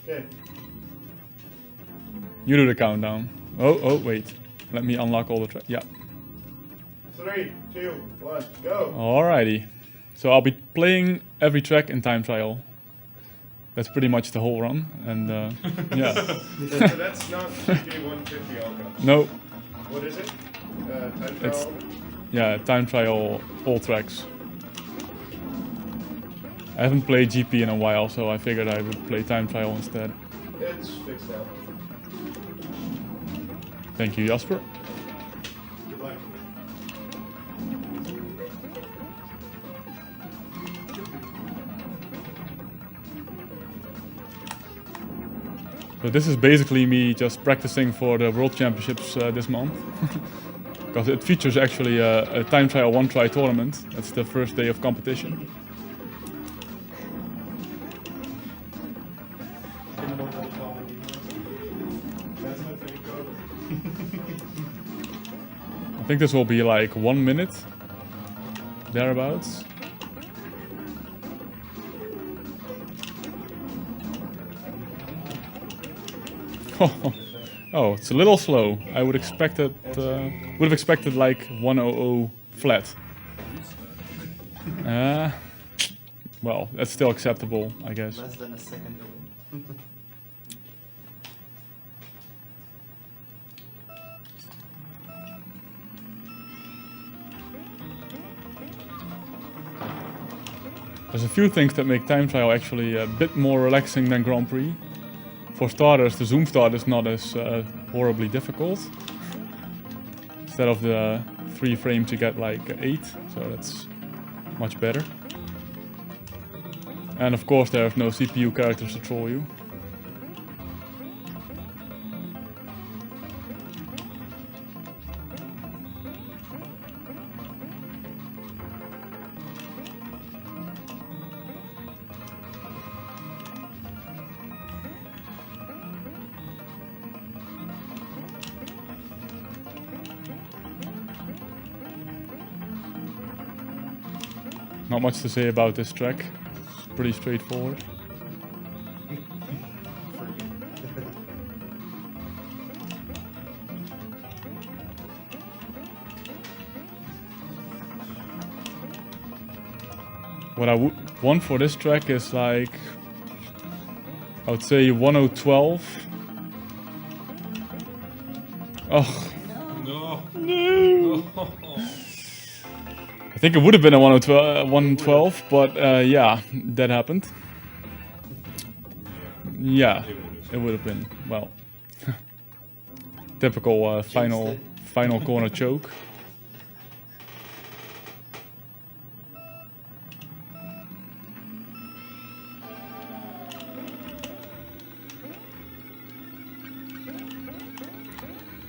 Okay. You do the countdown. Oh, wait. Let me unlock all the tracks. Yeah. 3, 2, 1, go! Alrighty. So I'll be playing every track in time trial. That's pretty much the whole run, and yeah. So that's not GP 150 all cups. No, What is it? Time It's- trial? yeah, time trial, all tracks. I haven't played GP in a while, so I figured I would play time trial instead. It's fixed out. Thank you, Jasper. Good luck. So this is basically me just practicing for the World Championships this month. Because it features actually a time trial one try tournament. That's the first day of competition. I think this will be like 1 minute, thereabouts. Oh, it's a little slow. I would expect it. Would have expected like 100 flat. Well, that's still acceptable, I guess. Less than a second away. There's a few things that make time trial actually a bit more relaxing than Grand Prix. For starters, the zoom start is not as horribly difficult. Instead of the 3 frames, you get like 8, so that's much better. And of course, there's no CPU characters to troll you. Not much to say about this track. It's pretty straightforward. What I would want for this track is like, I would say 1012. Oh, No. no! I think it would have been a 112, but yeah, that happened. Yeah, it would have been. Well, typical final corner choke.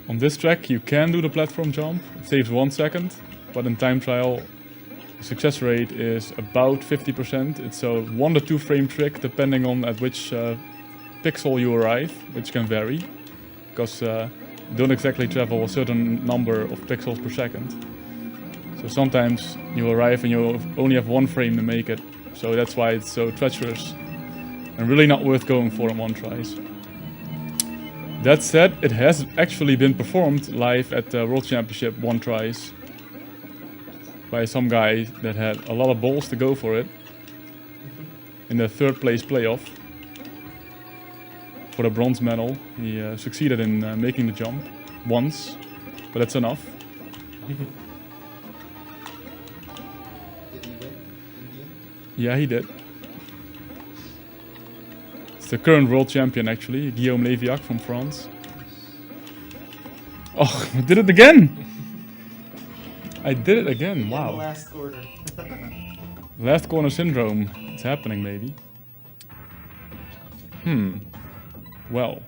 On this track, you can do the platform jump. It saves 1 second, but in time trial, the success rate is about 50%. It's a 1 to 2 frame trick depending on at which pixel you arrive, which can vary, because you don't exactly travel a certain number of pixels per second. So sometimes you arrive and you only have 1 frame to make it, so that's why it's so treacherous and really not worth going for in one tries. That said, it has actually been performed live at the World Championship one tries by some guy that had a lot of balls to go for it in the 3rd place playoff for the bronze medal. He succeeded in making the jump once, but that's enough. Did he win in the end? Yeah, he did. It's the current world champion actually, Guillaume Leviac from France. Oh, I did it again! I did it again, In the wow. last quarter. Last corner syndrome. It's happening, maybe. Well.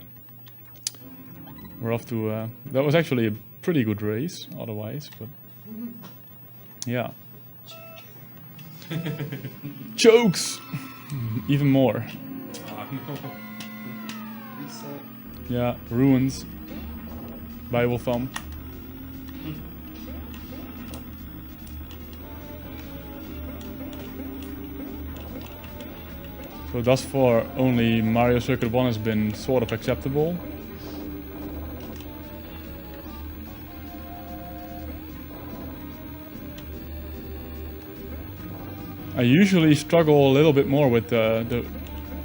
We're off to... that was actually a pretty good race, otherwise, but... Yeah. Chokes! Even more. Ah, no. Reset. Yeah, ruins. Bible thumb. So thus far only Mario Circuit 1 has been sort of acceptable. I usually struggle a little bit more with the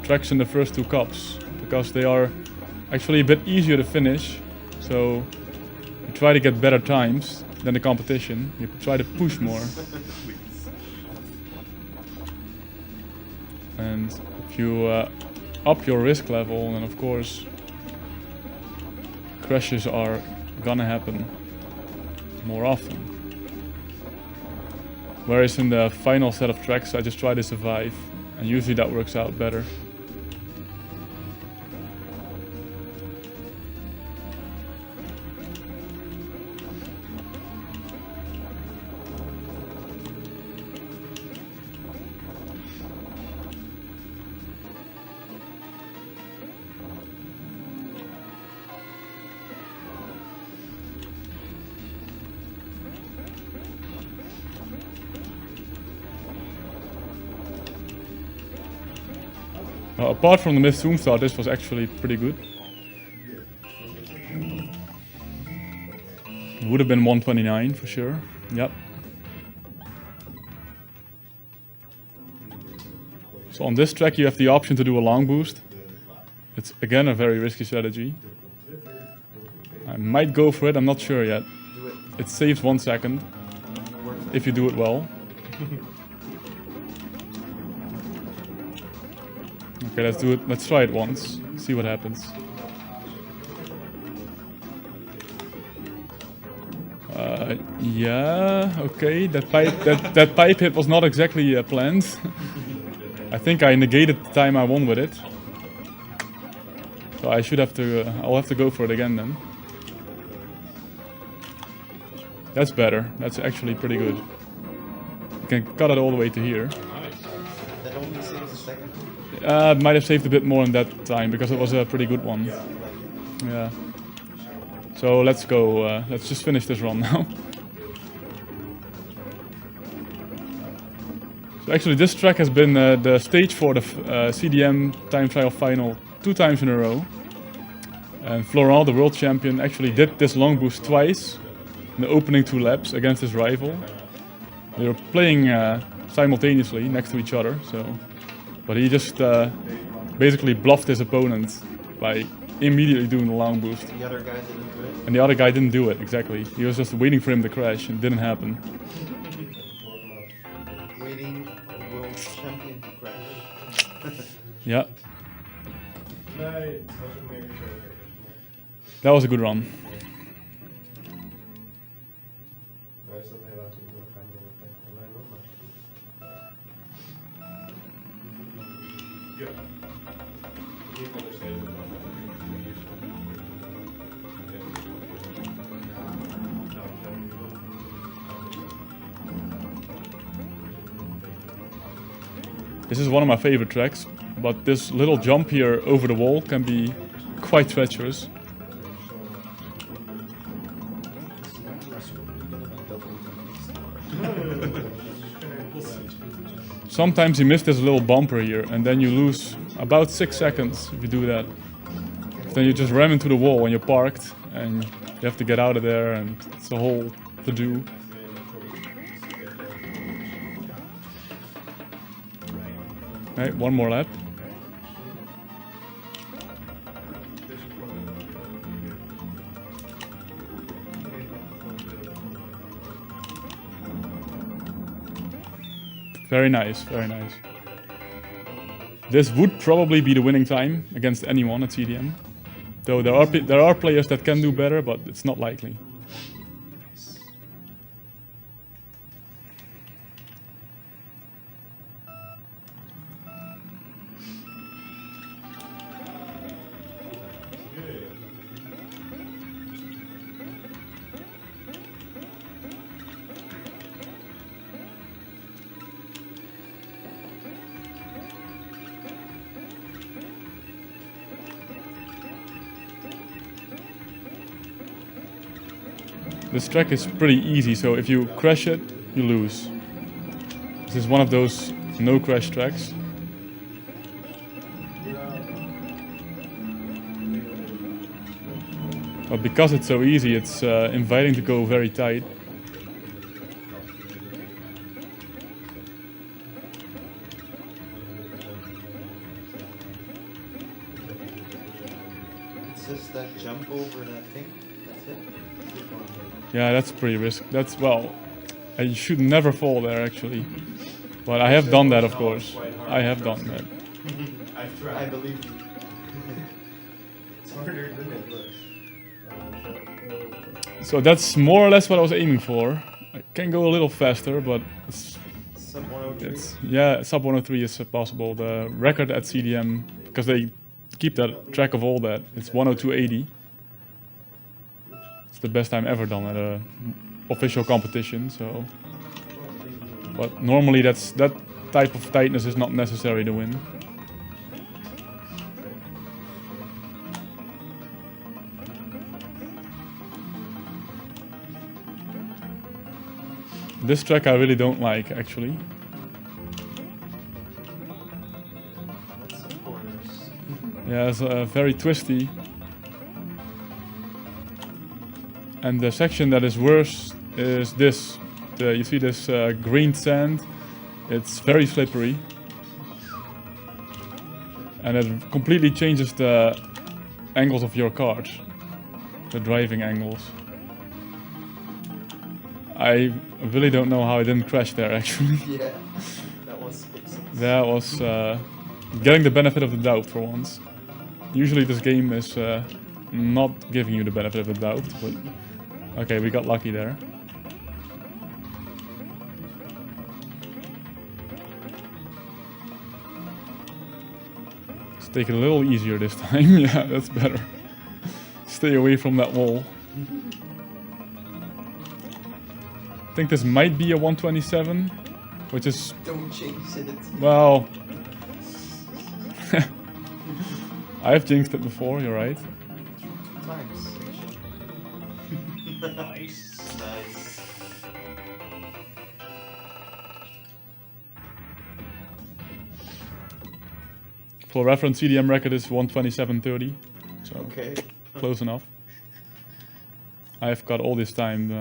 tracks in the first two cups, because they are actually a bit easier to finish. So you try to get better times than the competition. You try to push more. And if you up your risk level, then of course crashes are gonna happen more often. Whereas in the final set of tracks I just try to survive, and usually that works out better. Apart from the missed zoom start, this was actually pretty good. It would have been 129 for sure. Yep. So on this track you have the option to do a long boost. It's again a very risky strategy. I might go for it, I'm not sure yet. Do it. It saves 1 second if you do it well. Okay, let's do it. Let's try it once. See what happens. Yeah. Okay. That pipe hit was not exactly planned. I think I negated the time I won with it. So I should have to. I'll have to go for it again then. That's better. That's actually pretty good. You can cut it all the way to here. That only saves a second. Might have saved a bit more in that time because it was a pretty good one. Yeah. So let's go. Let's just finish this run now. So actually, this track has been the stage for the CDM time trial final 2 times in a row. And Florent, the world champion, actually did this long boost twice in the opening 2 laps against his rival. They were playing simultaneously next to each other. But he just basically bluffed his opponent by immediately doing the long boost. The other guy didn't do it. And the other guy didn't do it, exactly. He was just waiting for him to crash, and it didn't happen. Waiting for the world champion to crash. Yeah, Nee, that was a good run. nou is dat helaas niet doorgaan door het online hoor, maar... Ja. Hier kan er steeds een man This is one of my favorite tracks, but this little jump here over the wall can be quite treacherous. Sometimes you miss this little bumper here, and then you lose about 6 seconds if you do that. Then you just ram into the wall when you're parked, and you have to get out of there, and it's a whole to-do. Right, one more lap. Very nice, very nice. This would probably be the winning time against anyone at CDM. Though there are players that can do better, but it's not likely. This track is pretty easy, so if you crash it, you lose. This is one of those no crash tracks. But because it's so easy, it's inviting to go very tight. It's just that jump over that thing. That's it. Keep on. Yeah, that's pretty risky. That's, well, you should never fall there actually. But I have done that, of course. I have done that. I've I tried. believe you. It's harder than it looks. So that's more or less what I was aiming for. I can go a little faster, but Sub 103. yeah, sub 103 is possible. The record at CDM, because they keep that track of all that, it's 102.80. It's the best time ever done at a official competition. So, but normally that type of tightness is not necessary to win. This track I really don't like, actually. That's some corners. Yeah, it's very twisty. And the section that is worse is this. You see this green sand? It's very slippery. And it completely changes the angles of your kart. The driving angles. I really don't know how I didn't crash there, actually. Yeah, that was pixels. That was getting the benefit of the doubt for once. Usually this game is not giving you the benefit of the doubt, but okay, we got lucky there. Let's take it a little easier this time. Yeah, that's better. Stay away from that wall. I think this might be a 127, which is, Don't change it. well, I've jinxed it before, you're right. 2 times. Nice. Nice. For reference, CDM record is 127.30, so Okay. close enough. I've got all these times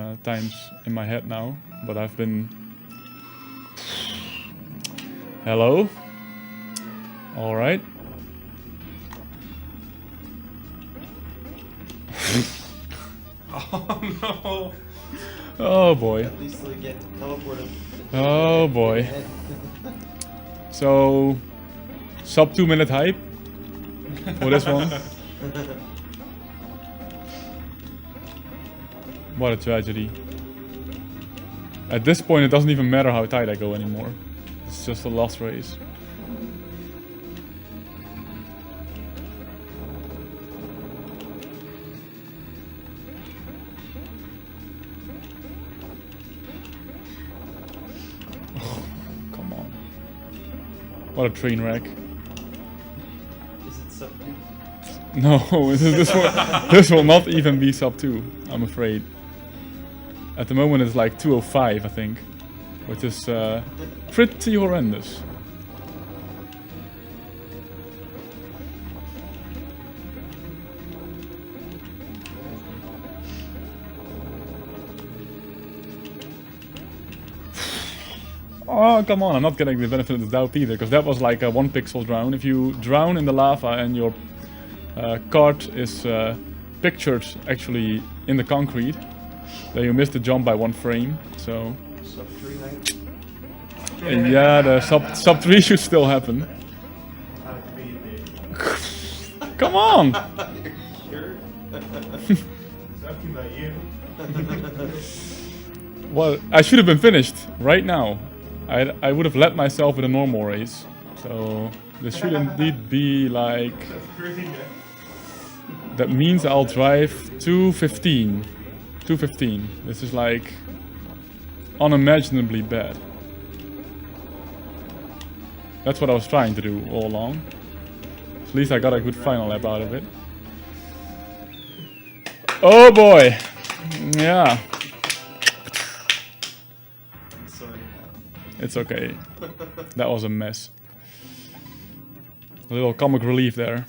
in my head now, but I've been... Hello? Alright. Oh no! Oh boy. At least we get teleported. Oh boy. So, sub 2 minute hype for this one. What a tragedy. At this point it doesn't even matter how tight I go anymore. It's just a lost race. Oh, come on. What a train wreck. Is it sub 2? No, this will not even be sub 2, I'm afraid. At the moment it's like 205, I think, which is pretty horrendous. Oh, come on, I'm not getting the benefit of the doubt either, because that was like a 1 pixel drown. If you drown in the lava and your kart is pictured actually in the concrete, then you miss the jump by 1 frame, so... Sub 3 height? yeah, the sub 3 should still happen. How to be it. Come on! Sure. Something like you. Well, I should have been finished right now. I would have let myself with a normal race. So this should indeed be like... That's pretty good. That means I'll drive 215. 215. This is like unimaginably bad. That's what I was trying to do all along. At least I got a good final lap out of it. Oh boy! Yeah. I'm sorry. It's okay. That was a mess. A little comic relief there.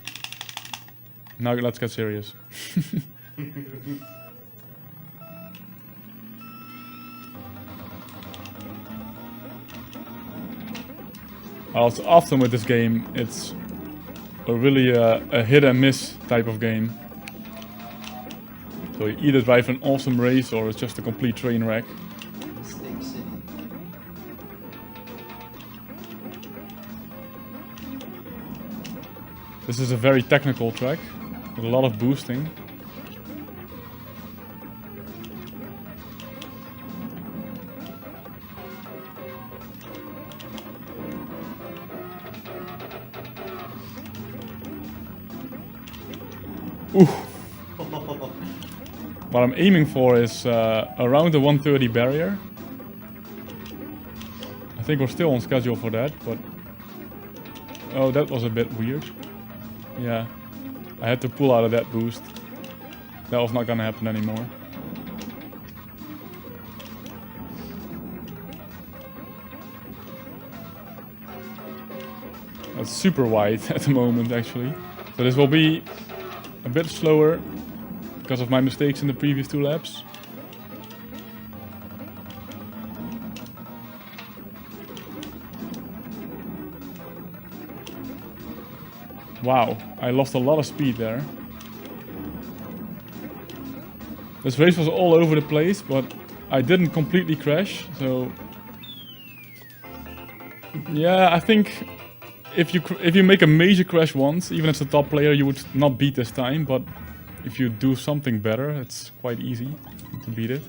Now let's get serious. Also, often with this game, it's really a hit and miss type of game. So you either drive an awesome race or it's just a complete train wreck. Mistake City. This is a very technical track with a lot of boosting. Ooh. What I'm aiming for is around the 130 barrier. I think we're still on schedule for that, but... Oh, that was a bit weird. Yeah, I had to pull out of that boost. That was not gonna happen anymore. That's super wide at the moment, actually. So this will be a bit slower because of my mistakes in the previous 2 laps. Wow, I lost a lot of speed there. This race was all over the place, but I didn't completely crash, so... Yeah, I think if you make a major crash once, even as a top player, you would not beat this time, but if you do something better, it's quite easy to beat it.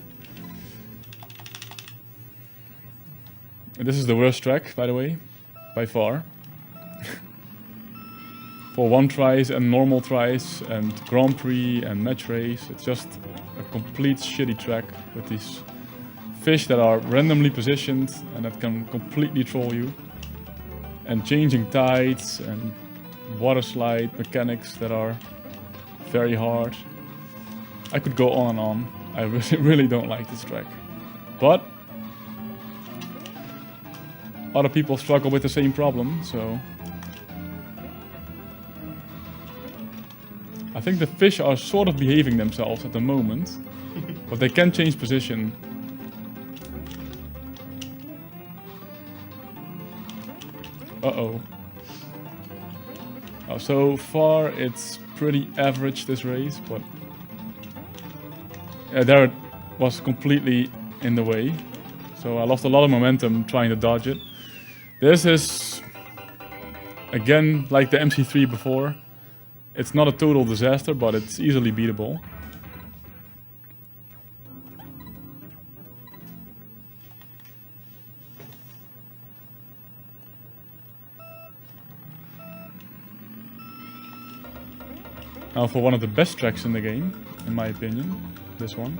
And this is the worst track, by the way, by far. For 1 tries and normal tries and Grand Prix and match race, it's just a complete shitty track with these fish that are randomly positioned and that can completely troll you. And changing tides and water slide mechanics that are very hard. I could go on and on. I really don't like this track. But other people struggle with the same problem, so... I think the fish are sort of behaving themselves at the moment, but they can change position. Uh-oh. Oh, so far it's pretty average, this race, but... Yeah, there it was completely in the way. So I lost a lot of momentum trying to dodge it. This is, again, like the MC3 before. It's not a total disaster, but it's easily beatable. Now for one of the best tracks in the game, in my opinion, this one.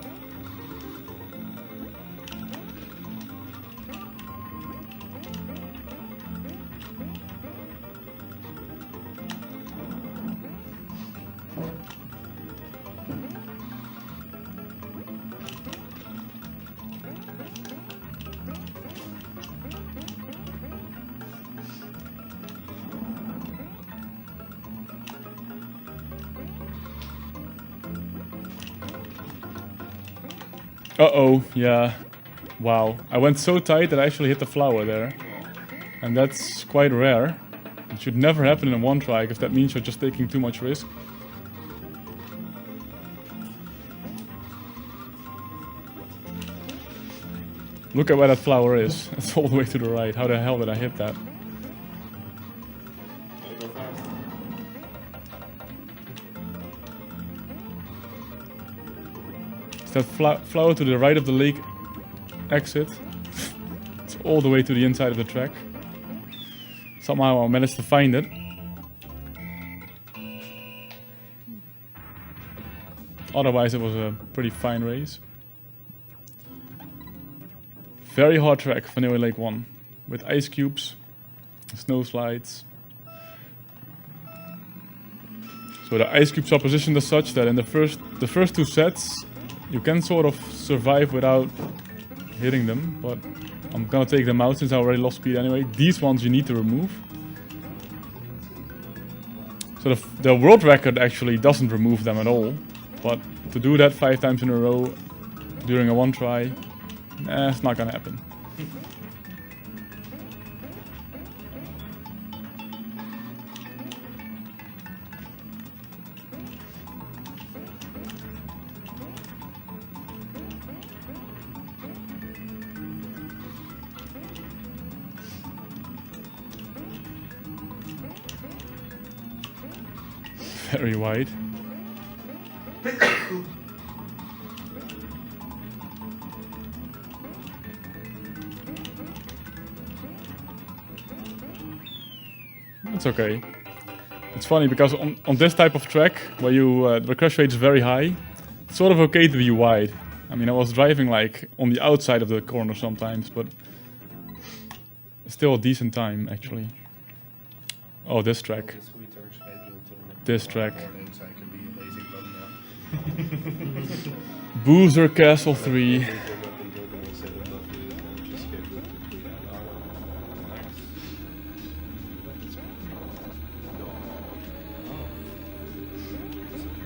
Uh-oh, yeah. Wow. I went so tight that I actually hit the flower there. And that's quite rare. It should never happen in 1 try, because that means you're just taking too much risk. Look at where that flower is. It's all the way to the right. How the hell did I hit that? Go fast. It's that flower to the right of the lake exit. It's all the way to the inside of the track. Somehow I managed to find it. Otherwise it was a pretty fine race. Very hard track, Vanilla Lake 1. With ice cubes, snow slides. So the ice cubes are positioned as such that in the first 2 sets you can sort of survive without hitting them, but I'm gonna take them out since I already lost speed anyway. These ones you need to remove. So the world record actually doesn't remove them at all. But to do that 5 times in a row during a one try, nah, it's not gonna happen. Very wide. It's okay. It's funny because on this type of track, where the crash rate is very high, it's sort of okay to be wide. I mean, I was driving like on the outside of the corner sometimes, but still a decent time actually. Oh, this track. This track. Boozer Castle 3.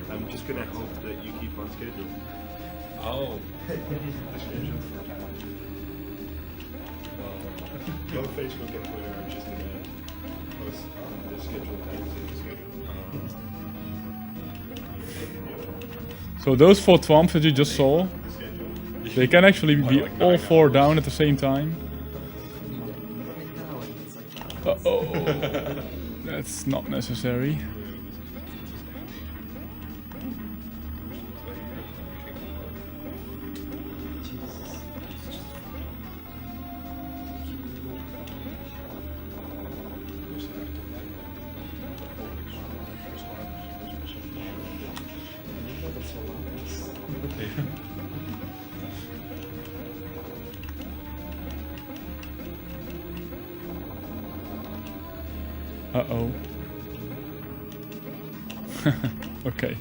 I'm just gonna hope that you keep on schedule. Oh. Go on Facebook and Twitter, I'm just gonna post on the schedule times in the schedule. So those 4 twomps that you just saw, they can actually be all 4 down at the same time. Uh-oh. That's not necessary. Uh-oh. Okay.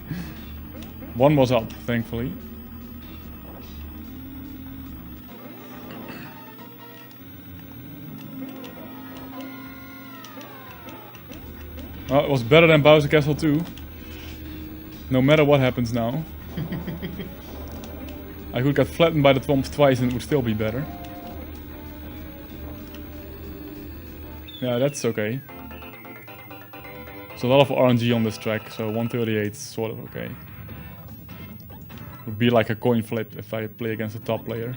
One was up, thankfully. Oh, it was better than Bowser Castle 2. No matter what happens now. I could get flattened by the twomps twice and it would still be better. Yeah, that's okay. There's a lot of RNG on this track, so 138 is sort of okay. Would be like a coin flip if I play against a top player.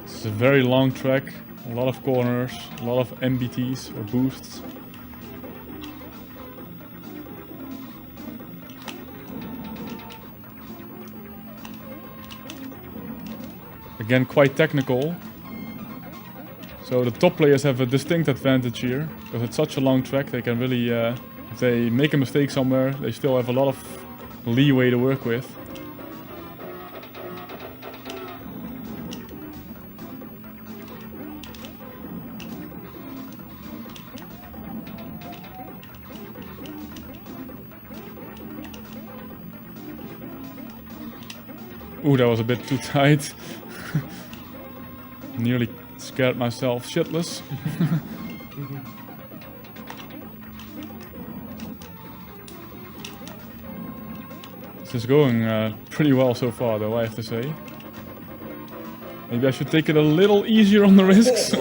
It's a very long track, a lot of corners, a lot of MBTs or boosts. Again, quite technical. So the top players have a distinct advantage here, because it's such a long track, they can really, if they make a mistake somewhere, they still have a lot of leeway to work with. Ooh, that was a bit too tight. Nearly scared myself shitless. This is going pretty well so far, though, I have to say. Maybe I should take it a little easier on the risks.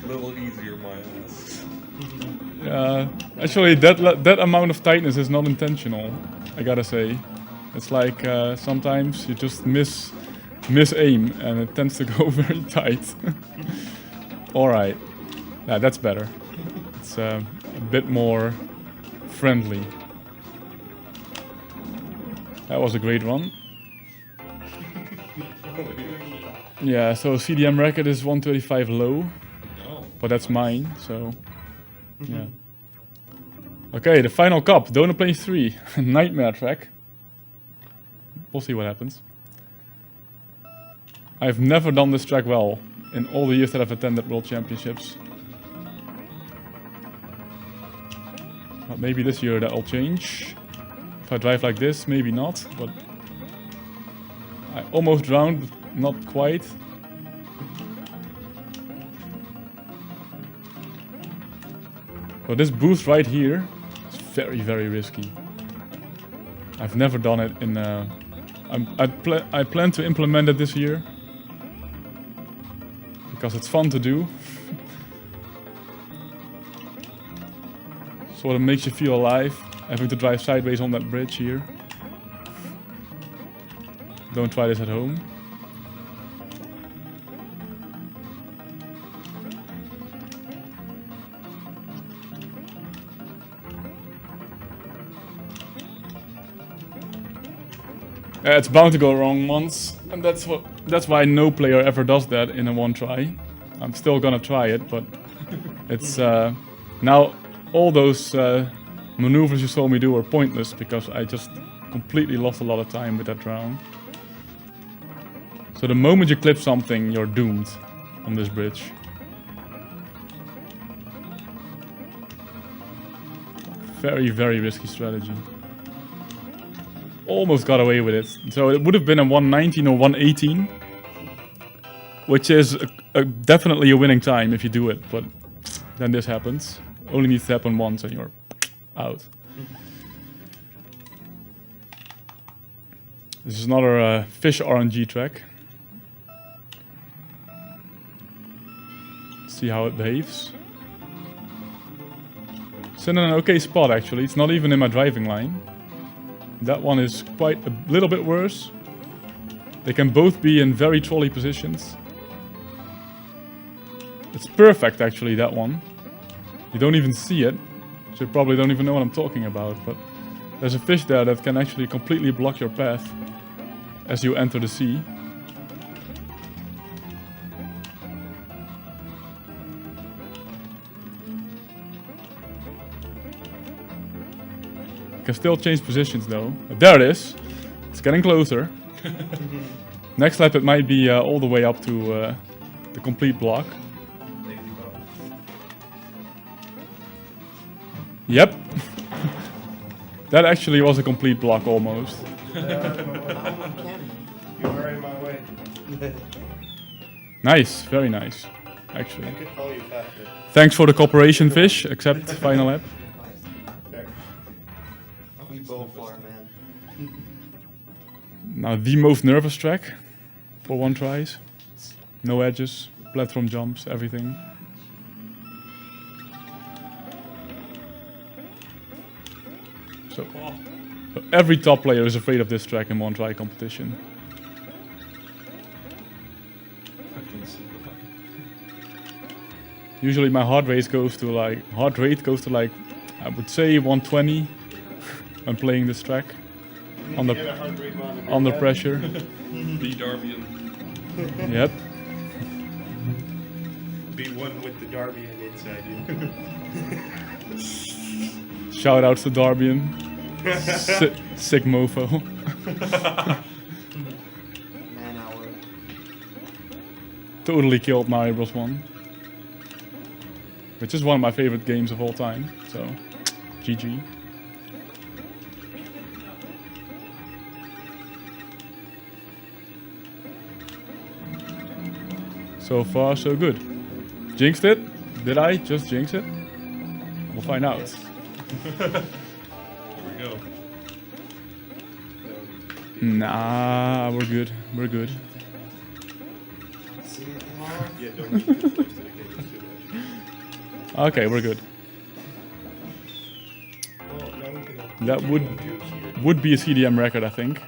Little easier, my ass. Actually, that amount of tightness is not intentional, I gotta say. It's like sometimes you just miss aim and it tends to go very tight. Alright, yeah, that's better. It's a bit more friendly. That was a great run. Yeah, so CDM record is 135 low, but that's mine, so yeah. Okay, the final cup, Donut Plains 3, Nightmare track. We'll see what happens. I've never done this track well in all the years that I've attended World Championships. But maybe this year that'll change. If I drive like this, maybe not, but I almost drowned, but not quite. So this boost right here is very, very risky. I've never done it in... I plan to implement it this year. Because it's fun to do. Sort of makes you feel alive, having to drive sideways on that bridge here. Don't try this at home. It's bound to go wrong once, and that's why no player ever does that in a one try. I'm still gonna try it, but it's now all those maneuvers you saw me do are pointless because I just completely lost a lot of time with that drown. So the moment you clip something, you're doomed on this bridge. Very, very risky strategy. Almost got away with it. So it would have been a 119 or 118, which is definitely a winning time if you do it, but then this happens. Only needs to happen once and you're out. This is another fish RNG track. See how it behaves. It's in an okay spot actually, it's not even in my driving line. That one is quite a little bit worse. They can both be in very trolley positions. It's perfect actually, that one. You don't even see it, so you probably don't even know what I'm talking about, but there's a fish there that can actually completely block your path as you enter the sea. Can still change positions though. There it is. It's getting closer. Next lap it might be all the way up to the complete block. Yep. That actually was a complete block almost. You are in my way. Nice, very nice. Actually. I could call you faster. Thanks for the cooperation, fish, except final lap. We both are, man. Now the most nervous track for one tries. No edges, platform jumps, everything. So every top player is afraid of this track in one try competition. Usually my heart rate goes to like, I would say 120 when playing this track. Under pressure. Be Darbian. Yep. Be one with the Darbian inside you. Shout outs to Darbian. Sick mofo. Man hour. Totally killed Mario Bros. 1. Which is one of my favorite games of all time. So, GG. So far, so good. Jinxed it? Did I just jinx it? We'll find out. Yes. Here we go. Nah, we're good. We're good. See you tomorrow. Yeah, don't get too close to the cables too much. Okay, we're good. Well, now we can That here. would be a CDM record, I think.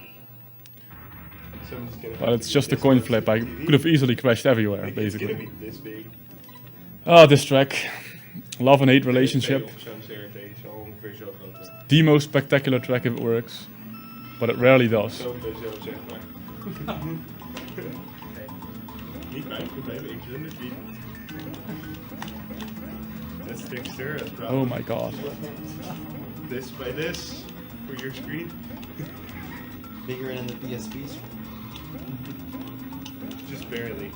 Someone's gonna But have it's to just a get coin this flip. close I to the TV. could have easily crashed everywhere, Like, basically. It's gonna be this big. Oh, this track. Love and hate relationship. The most spectacular track if it works. But it rarely does. Zo bij zo, zeg maar. Niet mijn probleem, ik vind het niet. That's texture, that's problem. Oh my god. This by this for your screen. Bigger than the PSP. Just barely.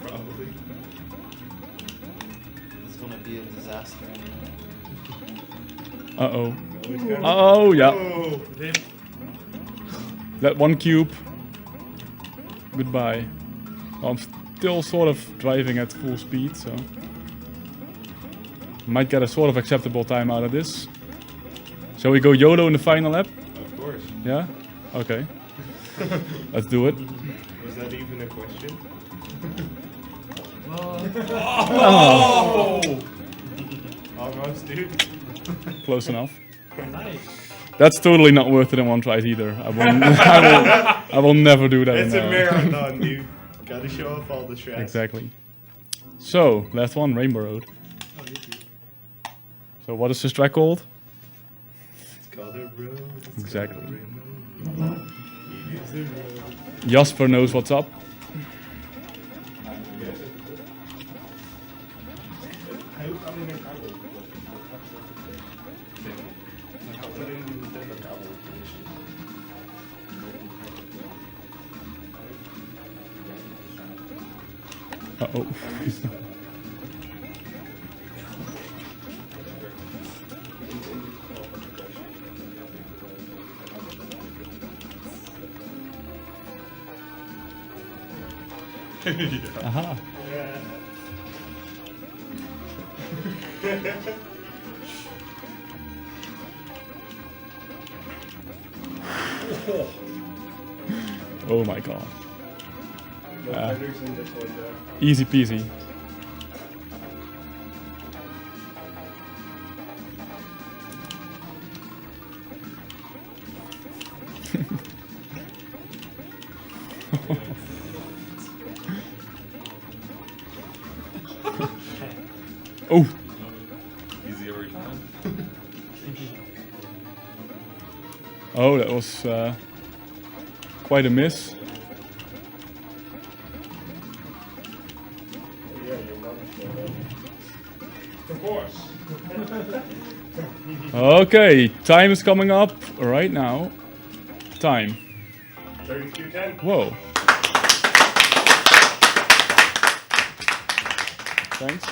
Probably. It's gonna be a disaster anyway. Uh-oh. No, he's got Oh, yeah. Oh, Rip. That one cube. Goodbye. Well, I'm still sort of driving at full speed, so... Might get a sort of acceptable time out of this. Shall we go YOLO in the final lap? of course. Yeah? Okay. Let's do it. Was that even a question? Oh, Almost, dude. close enough. Nice. That's totally not worth it in one try either. I will never do that. It's in, a marathon, dude. Gotta show off all the strats. Exactly. So, last one, Rainbow Road. Oh, easy. So what is this track called? It's called a road. It's Exactly. called a rainbow. It is a road. Jasper knows what's up. Uh-oh. Aha. Oh my god. No feathers in this one, though. Easy peasy. Oh, Easy every time. oh, that was quite a miss. Yeah, your mom's of course. Okay, time is coming up right now. Time. 32:10. Whoa. Thanks.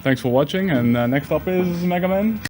Thanks for watching, and next up is Mega Man.